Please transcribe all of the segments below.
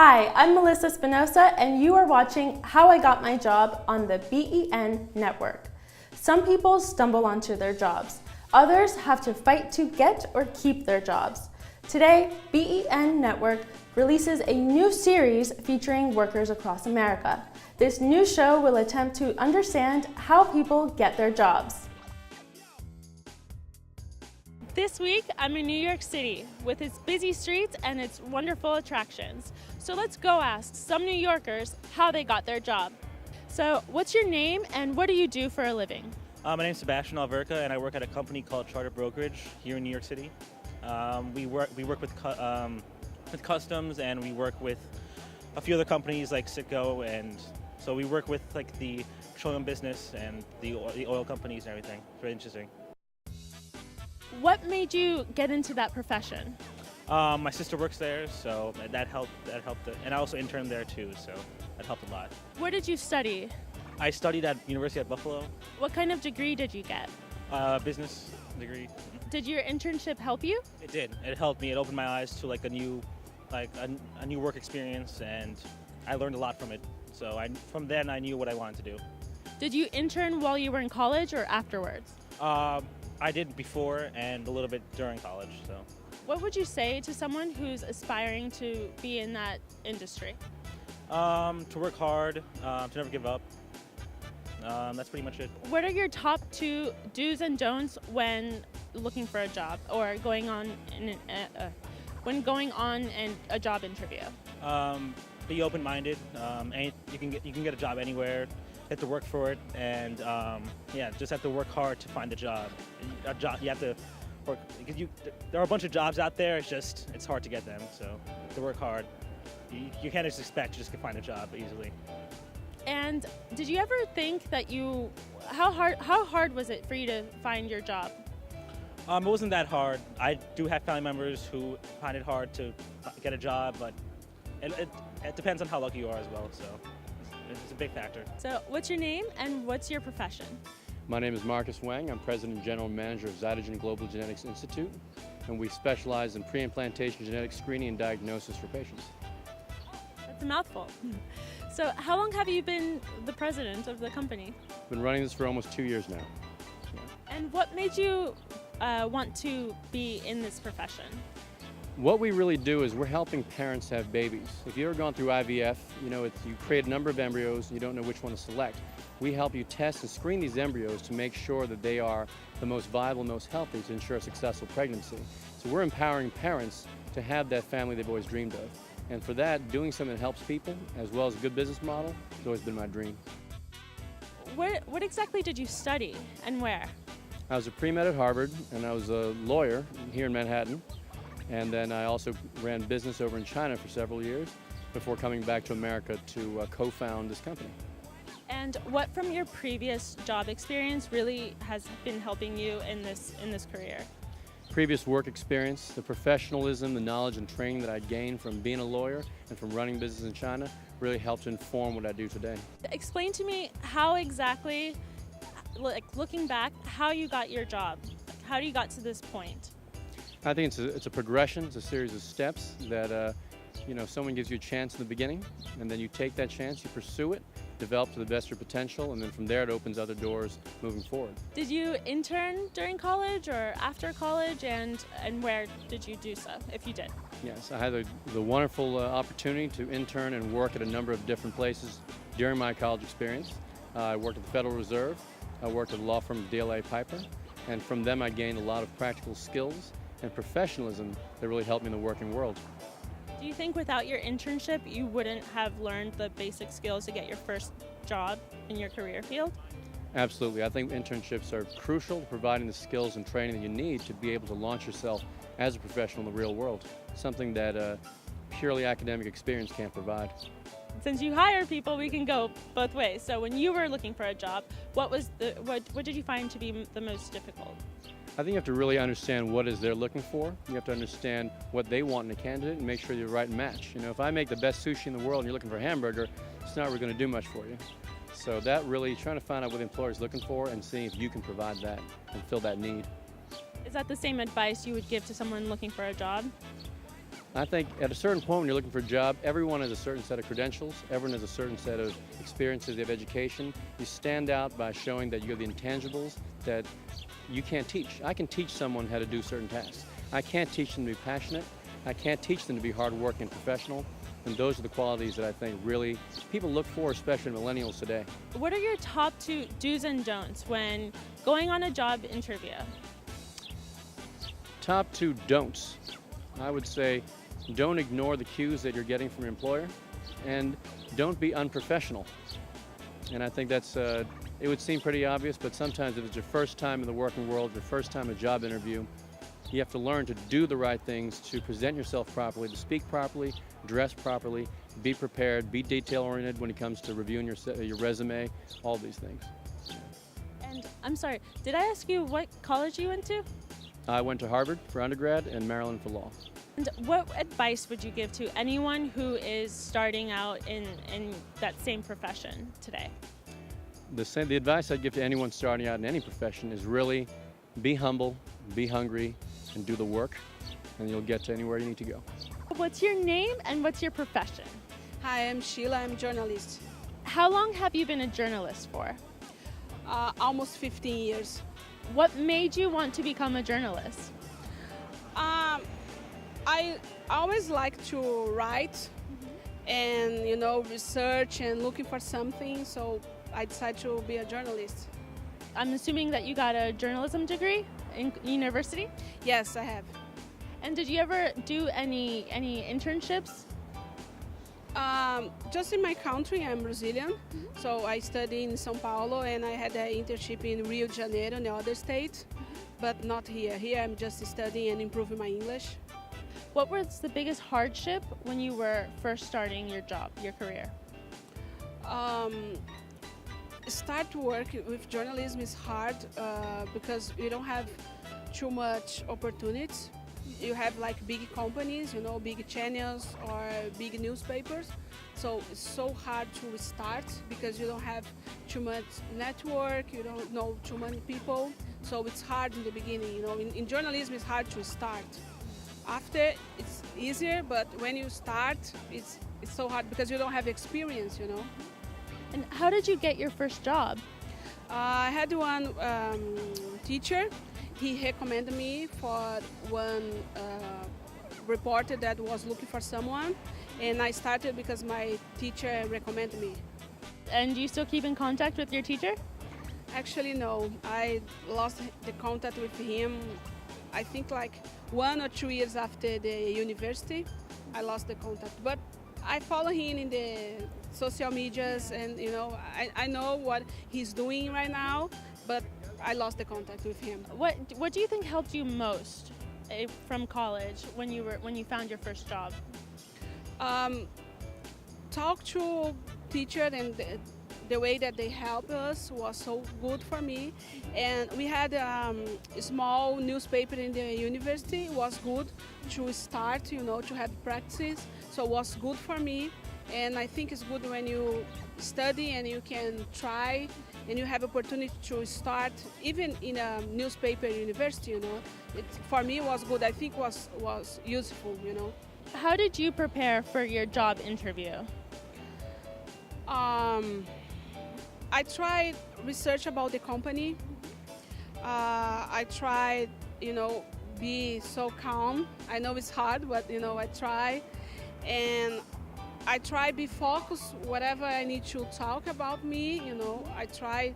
Hi, I'm Melissa Spinoza, and you are watching How I Got My Job on the BEN Network. Some people stumble onto their jobs. Others have to fight to get or keep their jobs. Today, BEN Network releases a new series featuring workers across America. This new show will attempt to understand how people get their jobs. This week, I'm in New York City with its busy streets and its wonderful attractions. So let's go ask some New Yorkers how they got their job. So what's your name and what do you do for a living? My name's Sebastian Alverca and I work at a company called Charter Brokerage here in New York City. We work with customs, and we work with a few other companies like Citgo, and so we work with like the petroleum business and the oil companies and everything. It's very interesting. What made you get into that profession? My sister works there, so that helped, and I also interned there too, so that helped a lot. Where did you study? I studied at University at Buffalo. What kind of degree did you get? Business degree. Did your internship help you? It did. It helped me. It opened my eyes to like a new work experience, and I learned a lot from it. So from then I knew what I wanted to do. Did you intern while you were in college or afterwards? I did before and a little bit during college. So, what would you say to someone who's aspiring to be in that industry? To work hard, to never give up. That's pretty much it. What are your top 2 do's and don'ts when looking for a job or going on a job interview? Be open-minded. And you can get a job anywhere. You have to work for it, and just have to work hard to find a job. You have to work because there are a bunch of jobs out there. It's hard to get them. So you have to work hard. You can't just expect you just to find a job easily. And did you ever think that how hard was it for you to find your job? It wasn't that hard. I do have family members who find it hard to get a job, but it depends on how lucky you are as well. So it's a big factor. So what's your name and what's your profession? My name is Marcus Wang. I'm President and General Manager of Zytogen Global Genetics Institute, and we specialize in pre-implantation genetic screening and diagnosis for patients. That's a mouthful. So how long have you been the president of the company? I've been running this for almost 2 years now. And what made you want to be in this profession? What we really do is we're helping parents have babies. If you've ever gone through IVF, you create a number of embryos and you don't know which one to select. We help you test and screen these embryos to make sure that they are the most viable, most healthy to ensure a successful pregnancy. So we're empowering parents to have that family they've always dreamed of. And for that, doing something that helps people, as well as a good business model, has always been my dream. What exactly did you study and where? I was a pre-med at Harvard, and I was a lawyer here in Manhattan. And then I also ran business over in China for several years before coming back to America to co-found this company. And what from your previous job experience really has been helping you in this career? Previous work experience, the professionalism, the knowledge and training that I gained from being a lawyer and from running business in China really helped inform what I do today. Explain to me how exactly, looking back, how you got your job. How you got to this point? I think it's a progression, it's a series of steps that someone gives you a chance in the beginning, and then you take that chance, you pursue it, develop to the best of your potential, and then from there it opens other doors moving forward. Did you intern during college or after college, and where did you do so, if you did? Yes, I had the wonderful opportunity to intern and work at a number of different places during my college experience. I worked at the Federal Reserve, I worked at the law firm DLA Piper, and from them I gained a lot of practical skills and professionalism that really helped me in the working world. Do you think without your internship you wouldn't have learned the basic skills to get your first job in your career field? Absolutely. I think internships are crucial to providing the skills and training that you need to be able to launch yourself as a professional in the real world, something that purely academic experience can't provide. Since you hire people, we can go both ways. So when you were looking for a job, what did you find to be the most difficult? I think you have to really understand what it is they're looking for. You have to understand what they want in a candidate and make sure you're the right match. If I make the best sushi in the world and you're looking for a hamburger, it's not really going to do much for you. So that really, trying to find out what the employer is looking for and seeing if you can provide that and fill that need. Is that the same advice you would give to someone looking for a job? I think at a certain point when you're looking for a job, everyone has a certain set of credentials, everyone has a certain set of experiences, they have education. You stand out by showing that you have the intangibles that you can't teach. I can teach someone how to do certain tasks. I can't teach them to be passionate. I can't teach them to be hardworking and professional. And those are the qualities that I think really people look for, especially millennials today. What are your top 2 do's and don'ts when going on a job interview? Top 2 don'ts. I would say don't ignore the cues that you're getting from your employer, and don't be unprofessional. And I think that's, it would seem pretty obvious, but sometimes if it's your first time in the working world, your first time in a job interview, you have to learn to do the right things, to present yourself properly, to speak properly, dress properly, be prepared, be detail-oriented when it comes to reviewing your resume, all these things. And I'm sorry, did I ask you what college you went to? I went to Harvard for undergrad and Maryland for law. And what advice would you give to anyone who is starting out in that same profession today? The advice I'd give to anyone starting out in any profession is really be humble, be hungry, and do the work, and you'll get to anywhere you need to go. What's your name and what's your profession? Hi, I'm Sheila. I'm a journalist. How long have you been a journalist for? Almost 15 years. What made you want to become a journalist? I always like to write and, research and looking for something, so I decided to be a journalist. I'm assuming that you got a journalism degree in university? Yes, I have. And did you ever do any internships? Just in my country, I'm Brazilian, so I studied in São Paulo and I had an internship in Rio de Janeiro, in the other state, but not here. Here I'm just studying and improving my English. What was the biggest hardship when you were first starting your job, your career? Start to work with journalism is hard because you don't have too much opportunities. You have like big companies, big channels or big newspapers. So it's so hard to start because you don't have too much network, you don't know too many people. So it's hard in the beginning, In journalism, it's hard to start. After, it's easier, but when you start, it's so hard because you don't have experience, And how did you get your first job? I had one teacher. He recommended me for one reporter that was looking for someone, and I started because my teacher recommended me. And do you still keep in contact with your teacher? Actually, no. I lost the contact with him, I think like 1 or 2 years after the university. I lost the contact. But I follow him in the social medias and, I know what he's doing right now, but I lost the contact with him. What do you think helped you most from college when you found your first job? Talk to teacher and the way that they help us was so good for me. And we had a small newspaper in the university. It was good to start, to have practice. So it was good for me. And I think it's good when you study and you can try and you have opportunity to start even in a newspaper university, for me it was good. I think was useful, How did you prepare for your job interview? I tried research about the company. I tried, be so calm. I know it's hard, but I try. And I try be focused whatever I need to talk about me, I try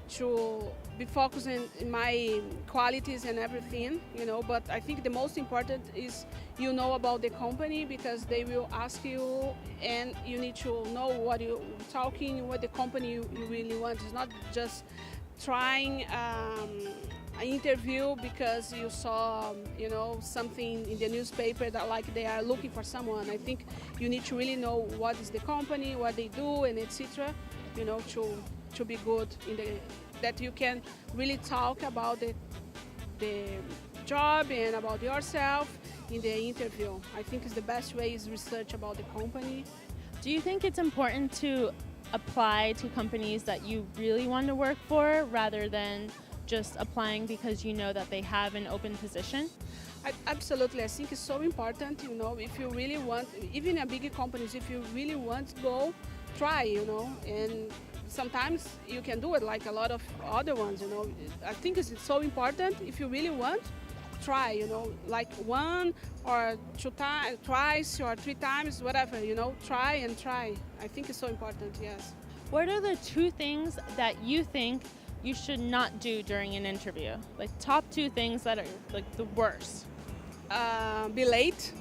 to be focused in my qualities and everything, but I think the most important is about the company because they will ask you and you need to know what you're talking, what the company you really want. It's not just trying an interview because you saw, something in the newspaper that like they are looking for someone. I think you need to really know what is the company, what they do, and etc. To be good in that you can really talk about the job and about yourself in the interview. I think it's the best way is research about the company. Do you think it's important to apply to companies that you really want to work for rather than just applying because you know that they have an open position? Absolutely, I think it's so important, if you really want, even in big companies, if you really want to go, try, and sometimes you can do it like a lot of other ones, I think it's so important. If you really want, try, like one or two times, twice or three times, whatever, try and try. I think it's so important, yes. What are the 2 things that you think you should not do during an interview? Like top 2 things that are like the worst. Be late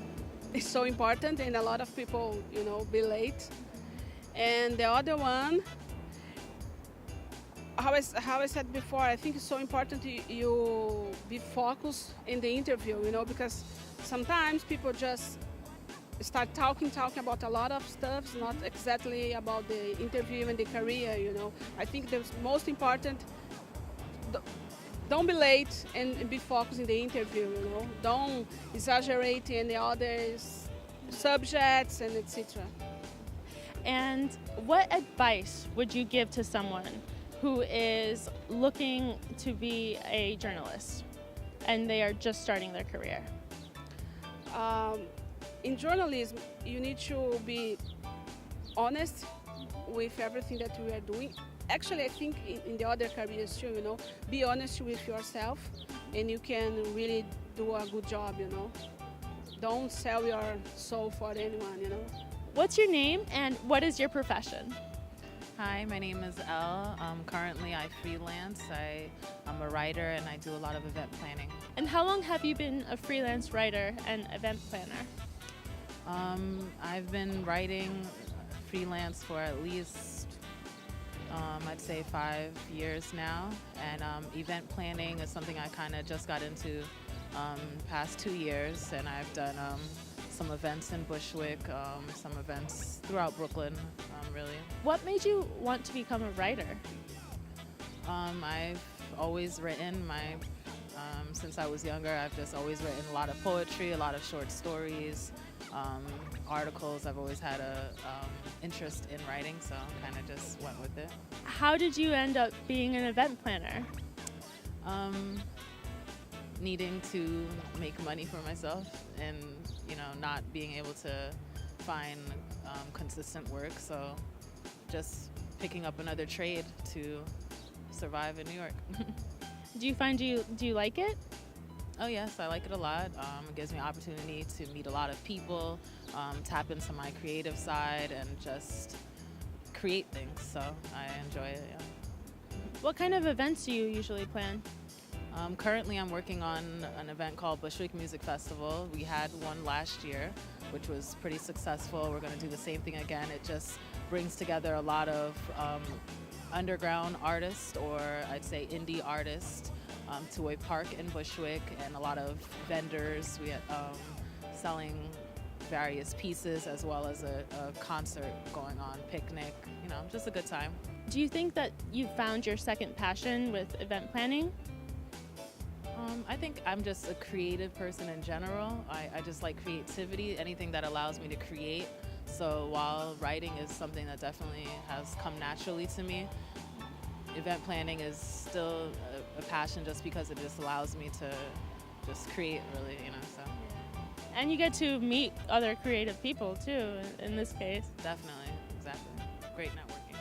is so important, and a lot of people, be late. And the other one, how I said before, I think it's so important you be focused in the interview, because sometimes people just start talking about a lot of stuff, not exactly about the interview and the career, I think the most important, don't be late and be focused in the interview, Don't exaggerate in the other subjects and etc. And what advice would you give to someone who is looking to be a journalist and they are just starting their career? In journalism, you need to be honest with everything that you are doing. Actually, I think in the other careers too, be honest with yourself and you can really do a good job, Don't sell your soul for anyone, What's your name and what is your profession? Hi, my name is Elle. Currently, I freelance. I'm a writer and I do a lot of event planning. And how long have you been a freelance writer and event planner? I've been writing freelance for at least, I'd say 5 years now. And event planning is something I kind of just got into past 2 years. And I've done some events in Bushwick, some events throughout Brooklyn, really. What made you want to become a writer? I've always written since I was younger. I've just always written a lot of poetry, a lot of short stories, articles. I've always had a interest in writing, so kind of just went with it. How did you end up being an event planner? Needing to make money for myself and not being able to find consistent work, so just picking up another trade to survive in New York. Do you like it? Oh yes, I like it a lot. It gives me opportunity to meet a lot of people, tap into my creative side and just create things, so I enjoy it, yeah. What kind of events do you usually plan? Currently I'm working on an event called Bushwick Music Festival. We had one last year, which was pretty successful. We're going to do the same thing again. It just brings together a lot of underground artists, or I'd say indie artists, to a park in Bushwick, and a lot of vendors. We had selling various pieces, as well as a concert going on, picnic, just a good time. Do you think that you found your second passion with event planning? I think I'm just a creative person in general. I just like creativity, anything that allows me to create. So while writing is something that definitely has come naturally to me, event planning is still a passion just because it just allows me to just create, really, so. And you get to meet other creative people too, in this case. Definitely, exactly. Great networking.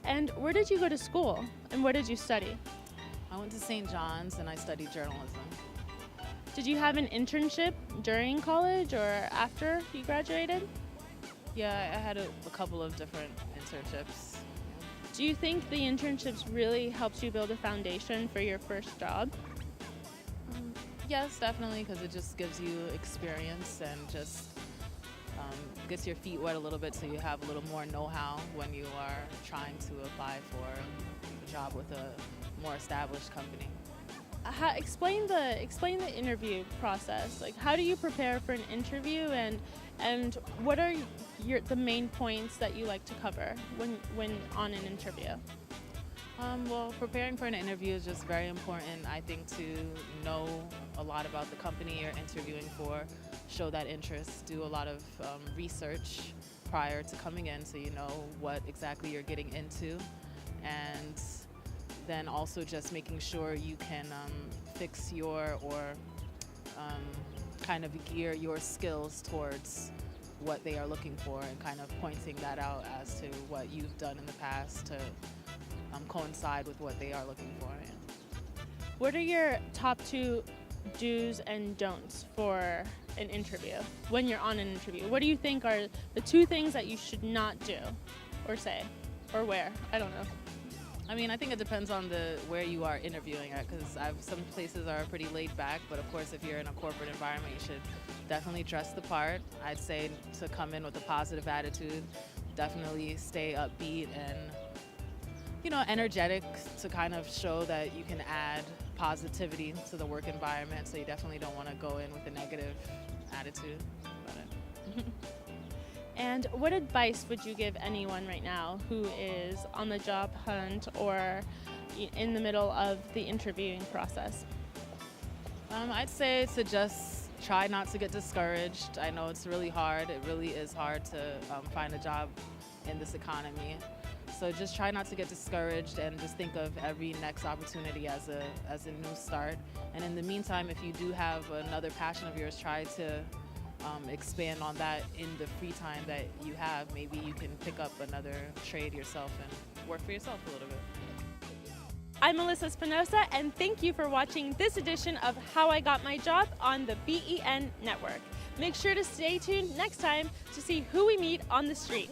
And where did you go to school? And what did you study? I went to St. John's and I studied journalism. Did you have an internship during college or after you graduated? Yeah, I had a couple of different internships. Do you think the internships really helped you build a foundation for your first job? Yes, definitely, because it just gives you experience and just gets your feet wet a little bit, so you have a little more know-how when you are trying to apply for a job with a more established company. Explain the interview process. Like, how do you prepare for an interview, and what are the main points that you like to cover when on an interview? Well, preparing for an interview is just very important, I think, to know a lot about the company you're interviewing for, show that interest, do a lot of research prior to coming in so you know what exactly you're getting into, and then also just making sure you can fix your or kind of gear your skills towards what they are looking for, and kind of pointing that out as to what you've done in the past to coincide with what they are looking for. Yeah. What are your top 2 do's and don'ts for an interview? When you're on an interview, what do you think are the 2 things that you should not do or say or wear? I don't know. I mean, I think it depends on where you are interviewing at, because some places are pretty laid back, but of course if you're in a corporate environment, you should definitely dress the part. I'd say to come in with a positive attitude, definitely stay upbeat and, you know, energetic, to kind of show that you can add positivity to the work environment. So you definitely don't want to go in with a negative attitude about it. And what advice would you give anyone right now who is on the job hunt or in the middle of the interviewing process? I'd say to just try not to get discouraged. I know it's really hard. It really is hard to find a job in this economy. So just try not to get discouraged and just think of every next opportunity as a new start. And in the meantime, if you do have another passion of yours, try to expand on that in the free time that you have. Maybe you can pick up another trade yourself and work for yourself a little bit. I'm Melissa Espinosa, and thank you for watching this edition of How I Got My Job on the BEN Network. Make sure to stay tuned next time to see who we meet on the street.